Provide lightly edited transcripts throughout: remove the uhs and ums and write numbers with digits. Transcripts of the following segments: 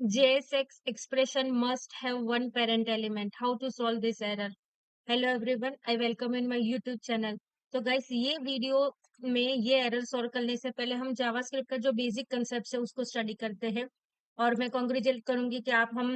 JSX expression must have one parent element. How to solve this error? Hello everyone, I welcome in my YouTube channel. तो guys ये video में ये error solve करने से पहले हम जावास्क्रिप्ट का जो बेसिक कंसेप्ट है उसको स्टडी करते हैं। और मैं कॉन्ग्रेचुलेट करूंगी कि आप हम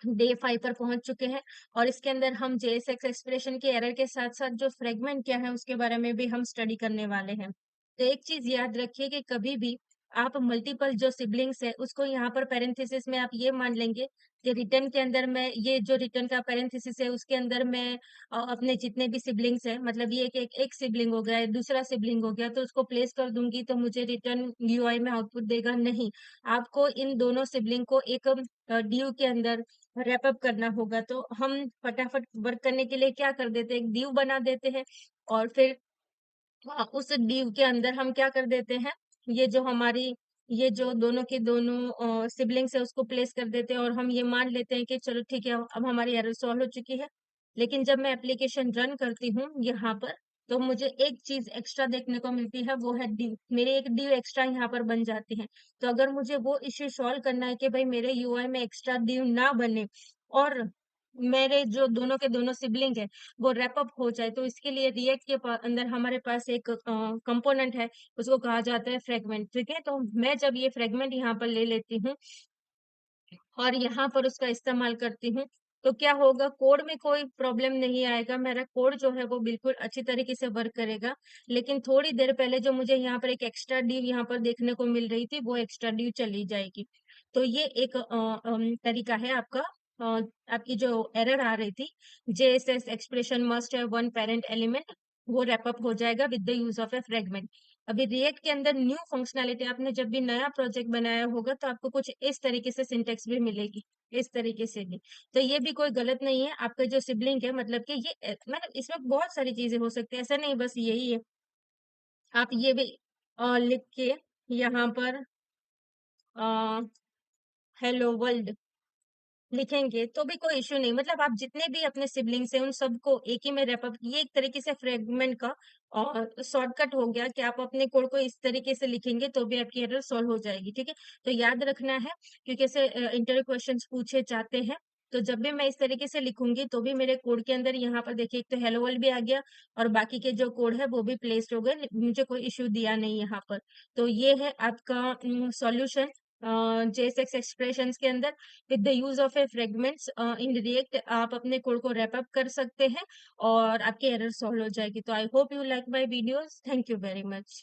डे 5 पर पहुंच चुके हैं। और इसके अंदर हम JSX एक्सप्रेशन के एरर के साथ साथ जो फ्रेगमेंट क्या है उसके बारे में भी हम स्टडी करने वाले हैं। तो एक चीज याद रखिए कि कभी भी आप मल्टीपल जो सिबलिंग्स है उसको यहाँ पर पेरेंथेसिस में आप ये मान लेंगे कि रिटर्न के अंदर मैं ये जो रिटर्न का पेरेंथेसिस है उसके अंदर मैं अपने जितने भी सिबलिंग्स है मतलब ये एक सिबलिंग हो गया दूसरा सिबलिंग हो गया तो उसको प्लेस कर दूंगी तो मुझे रिटर्न यूआई में आउटपुट देगा नहीं। आपको इन दोनों सिबलिंग को एक ड्यू के अंदर रैप अप करना होगा। तो हम फटाफट वर्क करने के लिए क्या कर देते हैं, एक ड्यू बना देते हैं। और फिर उस ड्यू के अंदर हम क्या कर देते हैं, ये जो हमारी ये जो दोनों के दोनों सिबलिंग्स है उसको प्लेस कर देते हैं और हम ये मान लेते हैं कि चलो ठीक है अब हमारी एरर सॉल्व हो चुकी है। लेकिन जब मैं एप्लीकेशन रन करती हूँ यहाँ पर तो मुझे एक चीज एक्स्ट्रा देखने को मिलती है, वो है ड्यू। मेरी एक ड्यू एक्स्ट्रा यहाँ पर बन जाती है। तो अगर मुझे वो इश्यू सॉल्व करना है कि भाई मेरे यूआई में एक्स्ट्रा ड्यू ना बने और मेरे जो दोनों के दोनों सिबलिंग है वो रैप अप हो जाए, तो इसके लिए रिएक्ट के अंदर हमारे पास एक कंपोनेंट है, उसको कहा जाता है फ्रेगमेंट। ठीक है, तो मैं जब ये फ्रेगमेंट यहाँ पर ले लेती हूँ और यहाँ पर उसका इस्तेमाल करती हूँ तो क्या होगा, कोड में कोई प्रॉब्लम नहीं आएगा, मेरा कोड जो है वो बिल्कुल अच्छी तरीके से वर्क करेगा। लेकिन थोड़ी देर पहले जो मुझे यहाँ पर एक एक्स्ट्रा ड्यू यहाँ पर देखने को मिल रही थी वो एक्स्ट्रा ड्यू चली जाएगी। तो ये एक तरीका है आपका आपकी जो एरर आ रही थी, JSS expression must have one parent element, वो रैप अप हो जाएगा with the use of A fragment. अभी रिएक्ट के अंदर न्यू फंक्शनैलिटी, आपने जब भी नया प्रोजेक्ट बनाया होगा तो आपको कुछ इस तरीके से सिंटेक्स भी मिलेगी, इस तरीके से भी। तो ये भी कोई गलत नहीं है, आपका जो सिबलिंग है मतलब कि ये मतलब इसमें बहुत सारी चीजें हो सकती है, ऐसा नहीं बस यही है। आप ये भी लिख के यहाँ पर हेलो वर्ल्ड लिखेंगे तो भी कोई इश्यू नहीं, मतलब आप जितने भी अपने सिबलिंग्स हैं उन सबको एक ही में रैप अप, ये एक तरीके से फ्रेगमेंट का और शॉर्टकट हो गया कि आप अपने कोड को इस तरीके से लिखेंगे तो भी आपकी एरर सॉल्व हो जाएगी। ठीक है, तो याद रखना है क्योंकि ऐसे इंटरव्यू क्वेश्चंस पूछे जाते हैं। तो जब भी मैं इस तरीके से लिखूंगी तो भी मेरे कोड के अंदर यहाँ पर देखिए एक तो हेलो वर्ल्ड भी आ गया और बाकी के जो कोड है वो भी प्लेस्ड हो गए, मुझे कोई इश्यू दिया नहीं यहाँ पर। तो ये है आपका सॉल्यूशन JSX एक्सप्रेशंस के अंदर। With the use of A fragments in React आप अपने कोड को रैप अप कर सकते हैं और आपकी एरर सॉल्व हो जाएगी। तो I hope you like my videos, thank you very much.